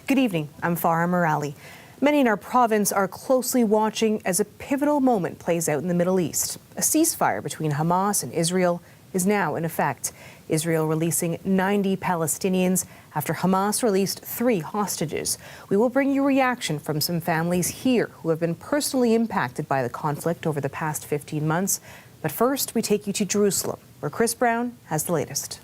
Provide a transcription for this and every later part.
Good evening, I'm Farah Morali. Many in our province are closely watching as a pivotal moment plays out in the Middle East. A ceasefire between Hamas and Israel is now in effect. Israel releasing 90 Palestinians after Hamas released 3 hostages. We will bring you reaction from some families here who have been personally impacted by the conflict over the past 15 months. But first, we take you to Jerusalem, where Chris Brown has the latest.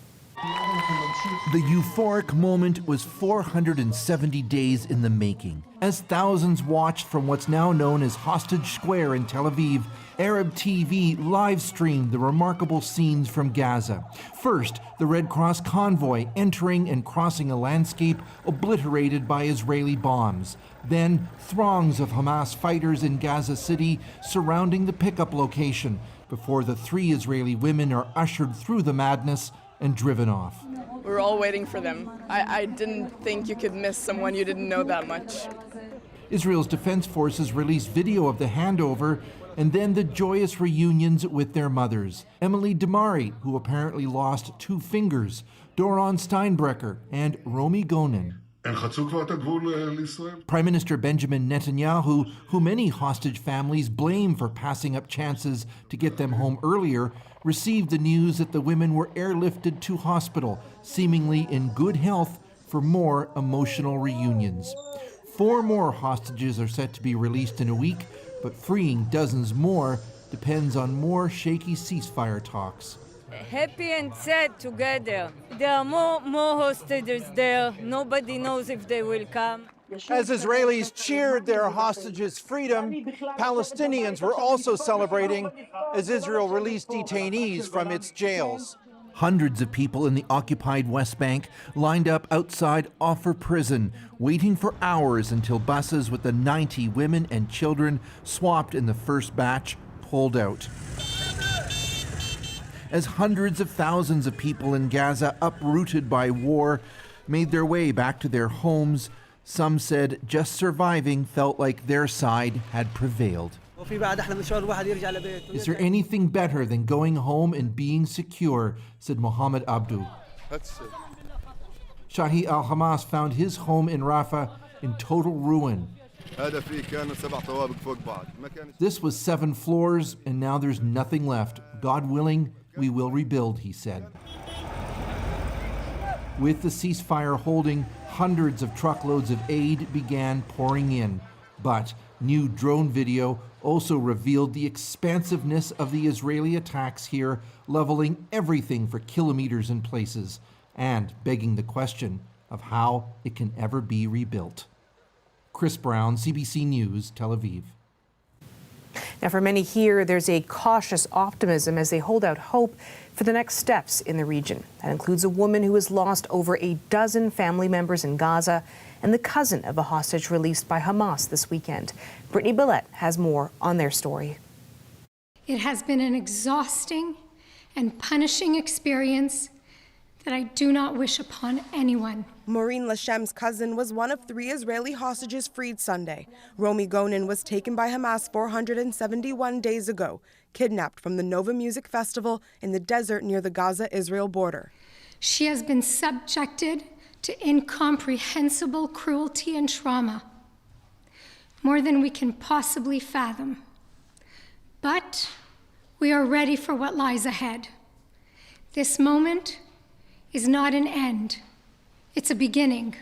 The euphoric moment was 470 days in the making. As thousands watched from what's now known as Hostage Square in Tel Aviv, Arab TV live-streamed the remarkable scenes from Gaza. First, the Red Cross convoy entering and crossing a landscape obliterated by Israeli bombs. Then, throngs of Hamas fighters in Gaza City surrounding the pickup location before the 3 Israeli women are ushered through the madness and driven off. We were all waiting for them. I didn't think you could miss someone you didn't know that much. Israel's defense forces released video of the handover and then the joyous reunions with their mothers. Emily Damari, who apparently lost 2 fingers, Doron Steinbrecher, and Romy Gonen. Prime Minister Benjamin Netanyahu, who many hostage families blame for passing up chances to get them home earlier, received the news that the women were airlifted to hospital, seemingly in good health, for more emotional reunions. 4 more hostages are set to be released in a week, but freeing dozens more depends on more shaky ceasefire talks. Happy and sad together. There are more hostages there. Nobody knows if they will come. As Israelis cheered their hostages' freedom, Palestinians were also celebrating as Israel released detainees from its jails. Hundreds of people in the occupied West Bank lined up outside Offer Prison, waiting for hours until buses with the 90 women and children swapped in the first batch pulled out. As hundreds of thousands of people in Gaza, uprooted by war, made their way back to their homes, some said just surviving felt like their side had prevailed. Is there anything better than going home and being secure, said Mohammed Abdu. Shahi al-Hamas found his home in Rafah in total ruin. This was 7 floors, and now there's nothing left. God willing, we will rebuild, he said. With the ceasefire holding, hundreds of truckloads of aid began pouring in. But new drone video also revealed the expansiveness of the Israeli attacks here, leveling everything for kilometers in places, and begging the question of how it can ever be rebuilt. Chris Brown, CBC News, Tel Aviv. Now, for many here, there's a cautious optimism as they hold out hope for the next steps in the region. That includes a woman who has lost over a dozen family members in Gaza and the cousin of a hostage released by Hamas this weekend. Brittany Billette has more on their story. It has been an exhausting and punishing experience that I do not wish upon anyone. Maureen Lashem's cousin was one of 3 Israeli hostages freed Sunday. Romy Gonen was taken by Hamas 471 days ago, kidnapped from the Nova Music Festival in the desert near the Gaza-Israel border. She has been subjected to incomprehensible cruelty and trauma, more than we can possibly fathom. But we are ready for what lies ahead. This moment is not an end. It's a beginning.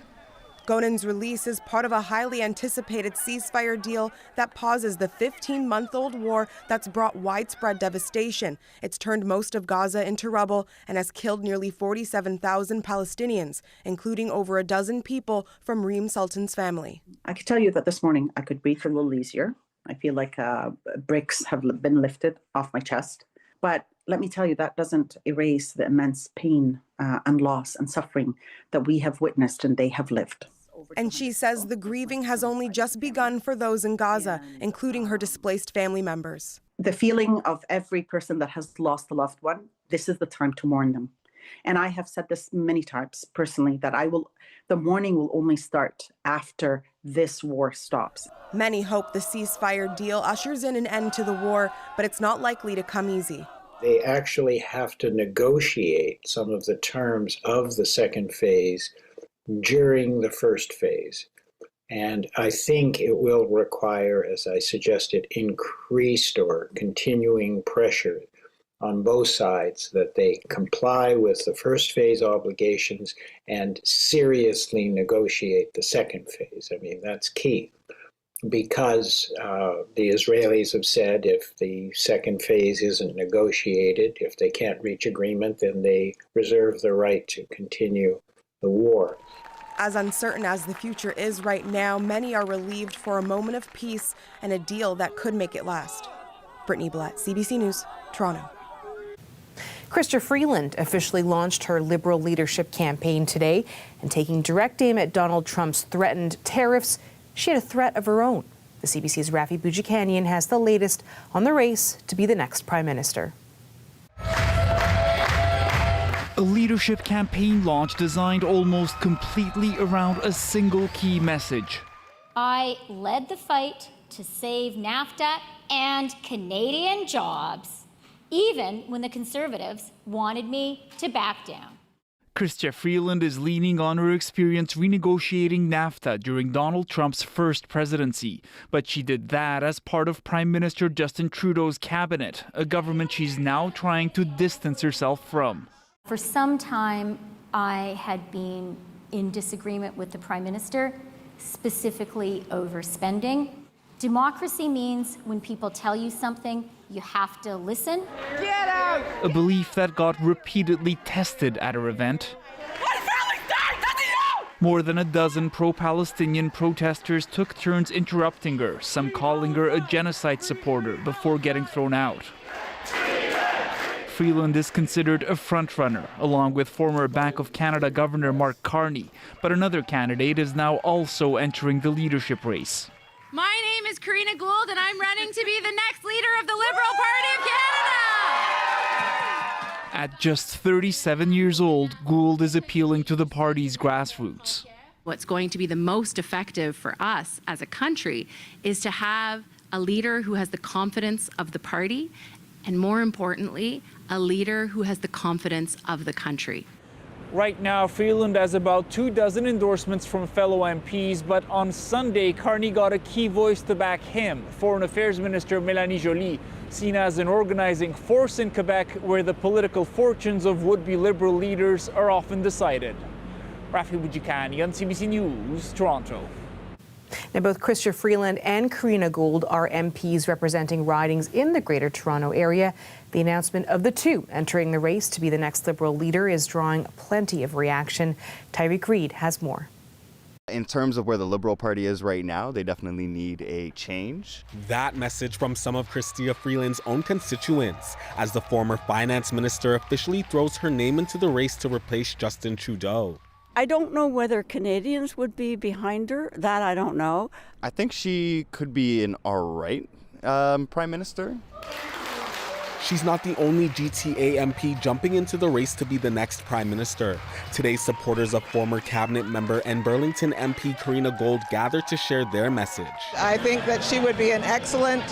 Gonen's release is part of a highly anticipated ceasefire deal that pauses the 15-month-old war that's brought widespread devastation. It's turned most of Gaza into rubble and has killed nearly 47,000 Palestinians, including over a dozen people from Reem Sultan's family. I can tell you that this morning I could breathe a little easier. I feel like bricks have been lifted off my chest. But let me tell you, that doesn't erase the immense pain and loss and suffering that we have witnessed and they have lived. And she says the grieving has only just begun for those in Gaza, including her displaced family members. The feeling of every person that has lost a loved one, this is the time to mourn them. And I have said this many times personally, that the mourning will only start after this war stops. Many hope the ceasefire deal ushers in an end to the war, but it's not likely to come easy. They actually have to negotiate some of the terms of the second phase during the first phase. And I think it will require, as I suggested, increased or continuing pressure on both sides that they comply with the first phase obligations and seriously negotiate the second phase. I mean, that's key, because the Israelis have said if the second phase isn't negotiated, if they can't reach agreement, then they reserve the right to continue the war. As uncertain as the future is right now, many are relieved for a moment of peace and a deal that could make it last. Brittany Blatt, CBC News, Toronto. Chrystia Freeland officially launched her Liberal leadership campaign today, and taking direct aim at Donald Trump's threatened tariffs, she had a threat of her own. The CBC's Rafi Boudjikanian has the latest on the race to be the next Prime Minister. A leadership campaign launch designed almost completely around a single key message. I led the fight to save NAFTA and Canadian jobs, even when the Conservatives wanted me to back down. Chrystia Freeland is leaning on her experience renegotiating NAFTA during Donald Trump's first presidency. But she did that as part of Prime Minister Justin Trudeau's cabinet, a government she's now trying to distance herself from. For some time, I had been in disagreement with the Prime Minister, specifically over spending. Democracy means when people tell you something, you have to listen. Get out! A belief that got repeatedly tested at her event. More than a dozen pro-Palestinian protesters took turns interrupting her, some calling her a genocide supporter before getting thrown out. Freeland is considered a frontrunner, along with former Bank of Canada Governor Mark Carney, but another candidate is now also entering the leadership race. My name is Karina Gould, and I'm running to be the next leader of the Liberal Party of Canada! At just 37 years old, Gould is appealing to the party's grassroots. What's going to be the most effective for us as a country is to have a leader who has the confidence of the party, and more importantly, a leader who has the confidence of the country. Right now, Freeland has about 24 endorsements from fellow MPs, but on Sunday, Carney got a key voice to back him, Foreign Affairs Minister Mélanie Joly, seen as an organizing force in Quebec where the political fortunes of would-be Liberal leaders are often decided. Rafi Boudjikanian, CBC News, Toronto. Now, both Chrystia Freeland and Karina Gould are MPs representing ridings in the Greater Toronto Area. The announcement of the two entering the race to be the next Liberal leader is drawing plenty of reaction. Tyreek Reed has more. In terms of where the Liberal Party is right now, they definitely need a change. That message from some of Chrystia Freeland's own constituents as the former finance minister officially throws her name into the race to replace Justin Trudeau. I don't know whether Canadians would be behind her. That I don't know. I think she could be an all right prime minister. She's not the only GTA MP jumping into the race to be the next prime minister. Today, supporters of former cabinet member and Burlington MP Karina Gould gathered to share their message. I think that she would be an excellent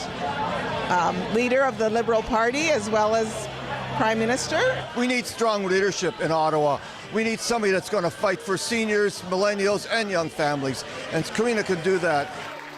leader of the Liberal Party as well as prime minister. We need strong leadership in Ottawa. We need somebody that's going to fight for seniors, millennials, and young families, and Karina could do that.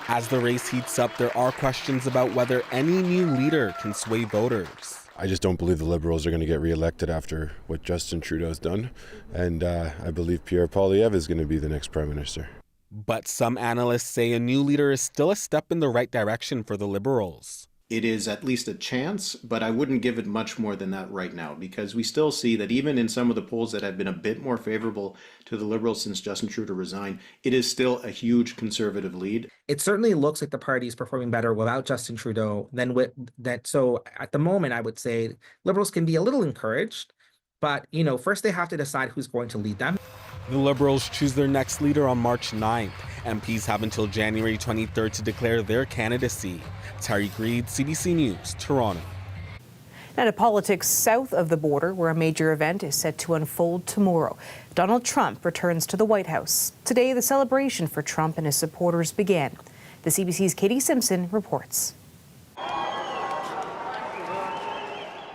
As the race heats up, there are questions about whether any new leader can sway voters. I just don't believe the Liberals are going to get reelected after what Justin Trudeau's done, and I believe Pierre Poilievre is going to be the next Prime Minister. But some analysts say a new leader is still a step in the right direction for the Liberals. It is at least a chance, but I wouldn't give it much more than that right now, because we still see that even in some of the polls that have been a bit more favorable to the Liberals since Justin Trudeau resigned, it is still a huge Conservative lead. It certainly looks like the party is performing better without Justin Trudeau than with that. So at the moment, I would say Liberals can be a little encouraged, but first they have to decide who's going to lead them. The Liberals choose their next leader on March 9th. MPs have until January 23rd to declare their candidacy. Tyreek Reed, CBC News, Toronto. Now to politics south of the border, where a major event is set to unfold tomorrow. Donald Trump returns to the White House. Today, the celebration for Trump and his supporters began. The CBC's Katie Simpson reports.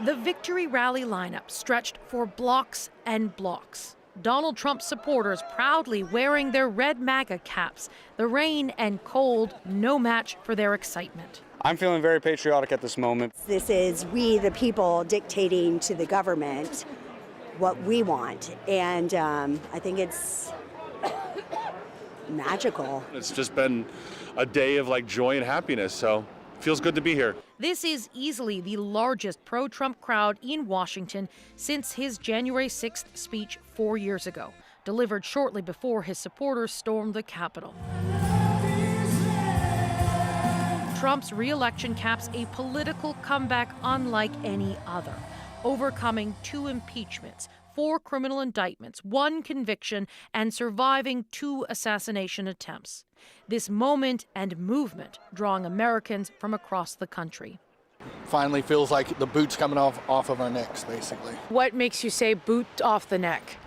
The victory rally lineup stretched for blocks and blocks. Donald Trump supporters proudly wearing their red MAGA caps. The rain and cold, no match for their excitement. I'm feeling very patriotic at this moment. This is we, the people, dictating to the government what we want. And I think it's magical. It's just been a day of like joy and happiness, so it feels good to be here. This is easily the largest pro-Trump crowd in Washington since his January 6th speech 4 years ago, delivered shortly before his supporters stormed the Capitol. Trump's re-election caps a political comeback unlike any other, overcoming 2 impeachments, 4 criminal indictments, 1 conviction, and surviving 2 assassination attempts. This moment and movement drawing Americans from across the country. Finally feels like the boot's coming off of our necks, basically. What makes you say boot off the neck?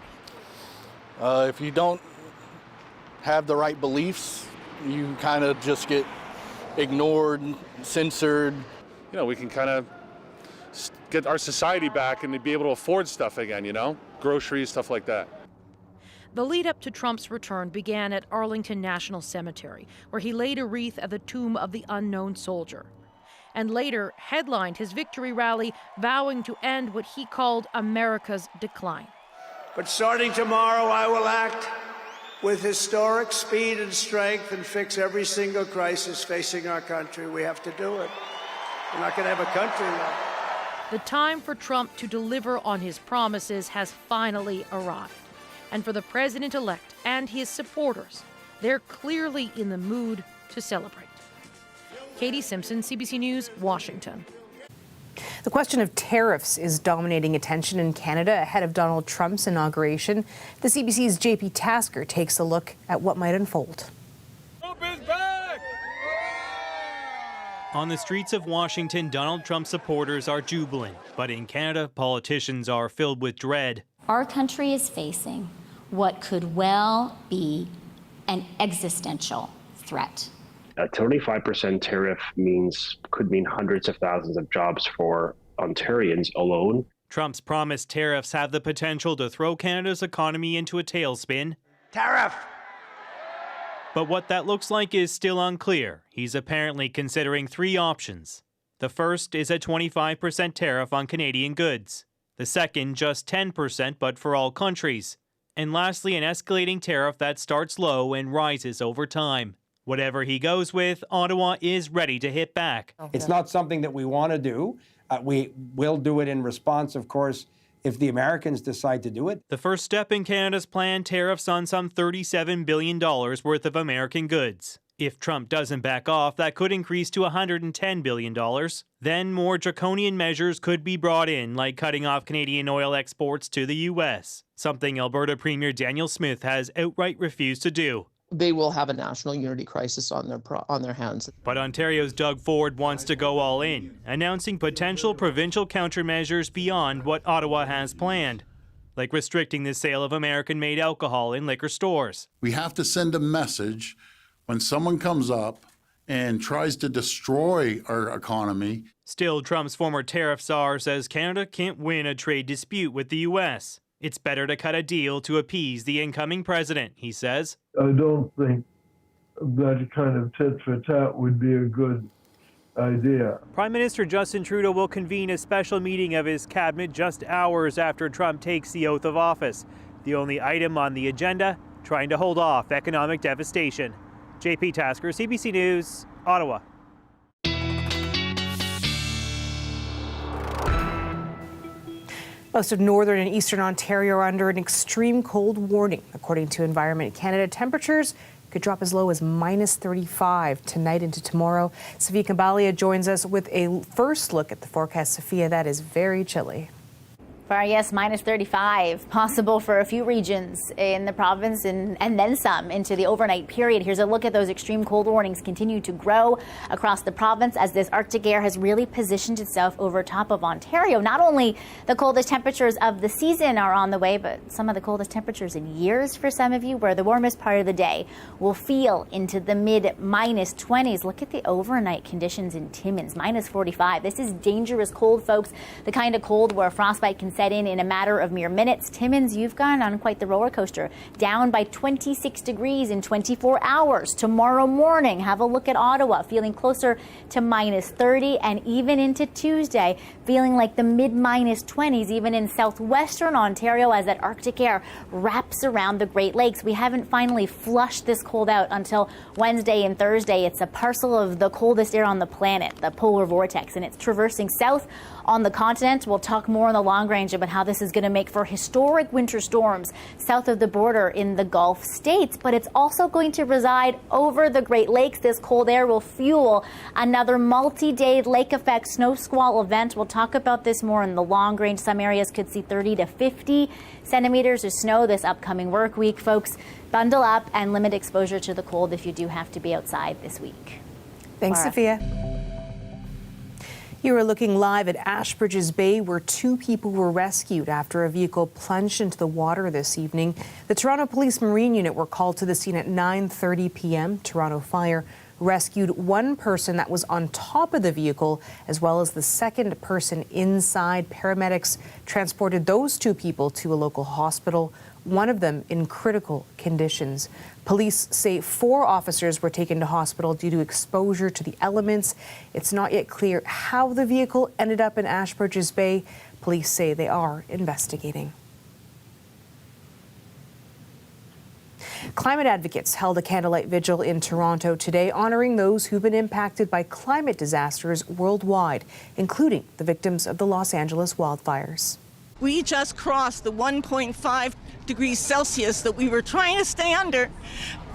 If you don't have the right beliefs, you kind of just get ignored, censored. You know, we can kind of get our society back and be able to afford stuff again, you know, groceries, stuff like that. The lead up to Trump's return began at Arlington National Cemetery, where he laid a wreath at the tomb of the unknown soldier, and later headlined his victory rally, vowing to end what he called America's decline. But starting tomorrow, I will act with historic speed and strength and fix every single crisis facing our country. We have to do it. We're not going to have a country left. The time for Trump to deliver on his promises has finally arrived. And for the president-elect and his supporters, they're clearly in the mood to celebrate. Katie Simpson, CBC News, Washington. The question of tariffs is dominating attention in Canada ahead of Donald Trump's inauguration. The CBC's JP Tasker takes a look at what might unfold. On the streets of Washington, Donald Trump supporters are jubilant. But in Canada, politicians are filled with dread. Our country is facing what could well be an existential threat. A 25% tariff could mean hundreds of thousands of jobs for Ontarians alone. Trump's promised tariffs have the potential to throw Canada's economy into a tailspin. Tariff! But what that looks like is still unclear. He's apparently considering 3 options. The first is a 25% tariff on Canadian goods. The second, just 10%, but for all countries. And lastly, an escalating tariff that starts low and rises over time. Whatever he goes with, Ottawa is ready to hit back. It's not something that we want to do. We will do it in response, of course, if the Americans decide to do it. The first step in Canada's plan, tariffs on some $37 billion worth of American goods. If Trump doesn't back off, that could increase to $110 billion. Then more draconian measures could be brought in, like cutting off Canadian oil exports to the U.S., something Alberta Premier Daniel Smith has outright refused to do. They will have a national unity crisis on their hands. But Ontario's Doug Ford wants to go all in, announcing potential provincial countermeasures beyond what Ottawa has planned, like restricting the sale of American-made alcohol in liquor stores. We have to send a message when someone comes up and tries to destroy our economy. Still, Trump's former tariff czar says Canada can't win a trade dispute with the U.S. It's better to cut a deal to appease the incoming president, he says. I don't think that kind of tit for tat would be a good idea. Prime Minister Justin Trudeau will convene a special meeting of his cabinet just hours after Trump takes the oath of office. The only item on the agenda, trying to hold off economic devastation. JP Tasker, CBC News, Ottawa. Most of northern and eastern Ontario are under an extreme cold warning. According to Environment Canada, temperatures could drop as low as -35 tonight into tomorrow. Sophia Kambalia joins us with a first look at the forecast. Sophia, that is very chilly. Yes, -35, possible for a few regions in the province and then some into the overnight period. Here's a look at those extreme cold warnings continue to grow across the province as this Arctic air has really positioned itself over top of Ontario. Not only the coldest temperatures of the season are on the way, but some of the coldest temperatures in years for some of you, where the warmest part of the day will feel into the mid-20s. Look at the overnight conditions in Timmins, -45. This is dangerous cold, folks, the kind of cold where frostbite can set in a matter of mere minutes. Timmins, you've gone on quite the roller coaster. Down by 26 degrees in 24 hours. Tomorrow morning, have a look at Ottawa, feeling closer to minus 30, and even into Tuesday, feeling like the mid-minus 20s, even in southwestern Ontario, as that Arctic air wraps around the Great Lakes. We haven't finally flushed this cold out until Wednesday and Thursday. It's a parcel of the coldest air on the planet, the polar vortex, and it's traversing south on the continent. We'll talk more on the long range about how this is going to make for historic winter storms south of the border in the Gulf states, but it's also going to reside over the Great Lakes. This cold air will fuel another multi-day lake effect snow squall event. We'll talk about this more in the long range. Some areas could see 30 to 50 centimeters of snow this upcoming work week. Folks, bundle up and limit exposure to the cold if you do have to be outside this week. Thanks, Laura. Sophia. You are looking live at Ashbridges Bay, where 2 people were rescued after a vehicle plunged into the water this evening. The Toronto Police Marine Unit were called to the scene at 9:30 p.m. Toronto Fire rescued 1 person that was on top of the vehicle, as well as the second person inside. Paramedics transported those 2 people to a local hospital, one of them in critical conditions. Police say 4 officers were taken to hospital due to exposure to the elements. It's not yet clear how the vehicle ended up in Ashbridges Bay. Police say they are investigating. Climate advocates held a candlelight vigil in Toronto today, honoring those who've been impacted by climate disasters worldwide, including the victims of the Los Angeles wildfires. We just crossed the 1.5 degrees Celsius that we were trying to stay under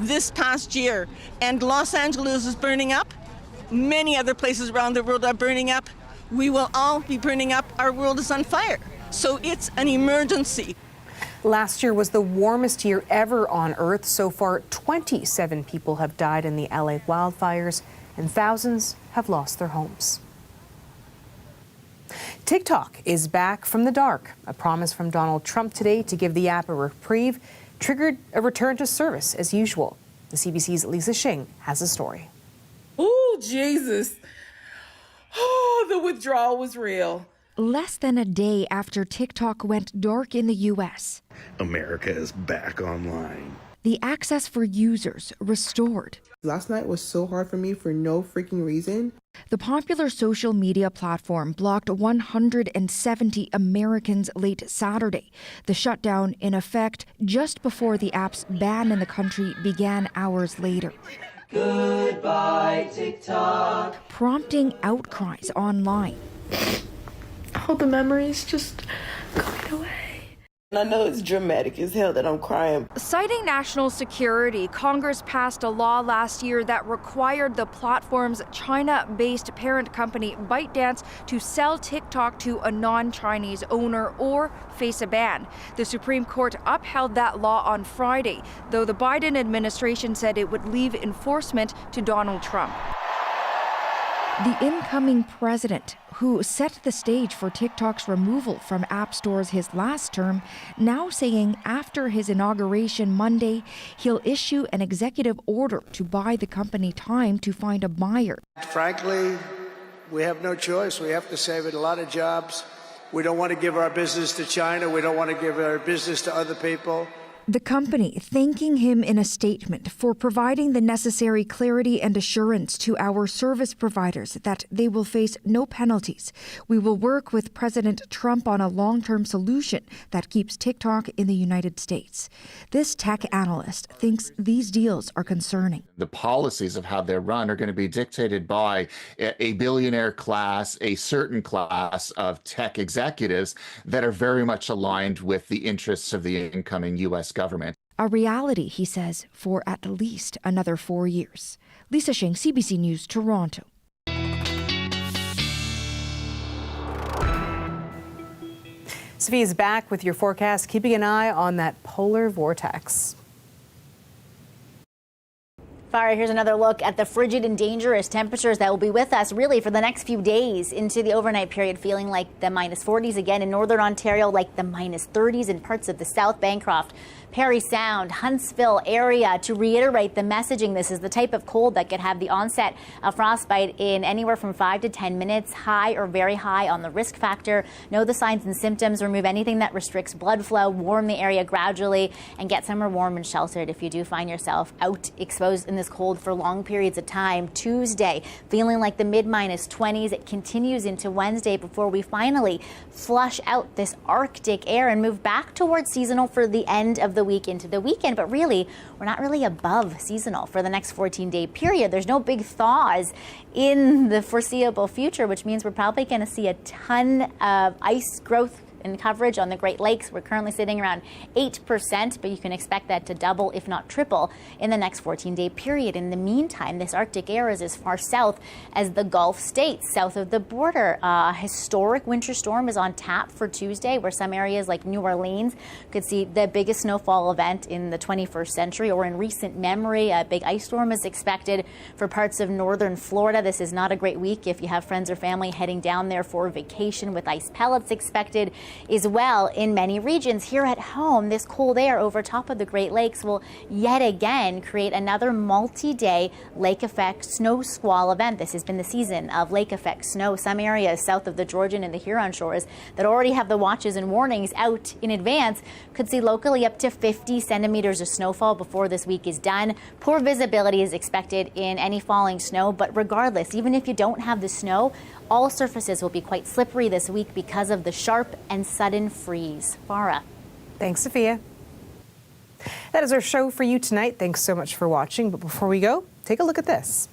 this past year. And Los Angeles is burning up. Many other places around the world are burning up. We will all be burning up. Our world is on fire. So it's an emergency. Last year was the warmest year ever on Earth. So far, 27 people have died in the LA wildfires, and thousands have lost their homes. TikTok is back from the dark. A promise from Donald Trump today to give the app a reprieve triggered a return to service as usual. The CBC's Lisa Shing has a story. Oh, Jesus. Oh, the withdrawal was real. Less than a day after TikTok went dark in the U.S., America is back online. The access for users restored. Last night was so hard for me for no freaking reason. The popular social media platform blocked 170 Americans late Saturday. The shutdown in effect just before the app's ban in the country began hours later. Goodbye, TikTok. Prompting outcries online. All the memories just going away. I know it's dramatic as hell that I'm crying. Citing national security, Congress passed a law last year that required the platform's China-based parent company ByteDance to sell TikTok to a non-Chinese owner or face a ban. The Supreme Court upheld that law on Friday, though the Biden administration said it would leave enforcement to Donald Trump. The incoming president, who set the stage for TikTok's removal from app stores his last term, now saying after his inauguration Monday, he'll issue an executive order to buy the company time to find a buyer. Frankly, we have no choice. We have to save it. A lot of jobs. We don't want to give our business to China. We don't want to give our business to other people. The company thanking him in a statement for providing the necessary clarity and assurance to our service providers that they will face no penalties. We will work with President Trump on a long-term solution that keeps TikTok in the United States. This tech analyst thinks these deals are concerning. The policies of how they're run are going to be dictated by a billionaire class, a certain class of tech executives that are very much aligned with the interests of the incoming U.S. government. A reality, he says, for at least another 4 years. Lisa Shing, CBC News, Toronto. Sophie is back with your forecast, keeping an eye on that polar vortex. Farah, here's another look at the frigid and dangerous temperatures that will be with us really for the next few days into the overnight period, feeling like the minus 40s again in northern Ontario, like the minus 30s in parts of the South Bancroft. Parry Sound, Huntsville area. To reiterate the messaging, this is the type of cold that could have the onset of frostbite in anywhere from 5 to 10 minutes, high or very high on the risk factor. Know the signs and symptoms, remove anything that restricts blood flow, warm the area gradually, and get somewhere warm and sheltered if you do find yourself out exposed in this cold for long periods of time. Tuesday, feeling like the mid-20s. It continues into Wednesday before we finally flush out this Arctic air and move back towards seasonal for the end of the week into the weekend. But really, we're not really above seasonal for the next 14-day period. There's no big thaws in the foreseeable future, which means we're probably going to see a ton of ice growth and coverage on the Great Lakes. We're currently sitting around 8%, but you can expect that to double, if not triple, in the next 14-day period. In the meantime, this Arctic air is as far south as the Gulf states, south of the border. A historic winter storm is on tap for Tuesday, where some areas like New Orleans could see the biggest snowfall event in the 21st century or in recent memory. A big ice storm is expected for parts of northern Florida. This is not a great week if you have friends or family heading down there for vacation, with ice pellets expected as well in many regions. Here at home, this cold air over top of the Great Lakes will yet again create another multi-day lake effect snow squall event. This has been the season of lake effect snow. Some areas south of the Georgian and the Huron shores that already have the watches and warnings out in advance could see locally up to 50 centimeters of snowfall before this week is done. Poor visibility is expected in any falling snow, but regardless, even if you don't have the snow, all surfaces will be quite slippery this week because of the sharp and sudden freeze. Farah. Thanks, Sophia. That is our show for you tonight. Thanks so much for watching. But before we go, take a look at this.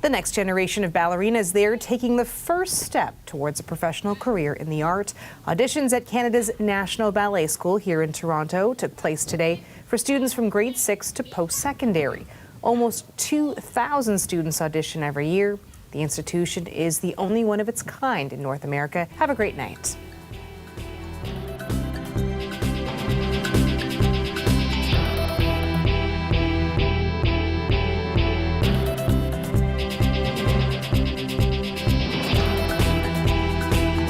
The next generation of ballerinas, they're taking the first step towards a professional career in the art. Auditions at Canada's National Ballet School here in Toronto took place today for students from grade 6 to post-secondary. Almost 2,000 students audition every year. The institution is the only one of its kind in North America. Have a great night.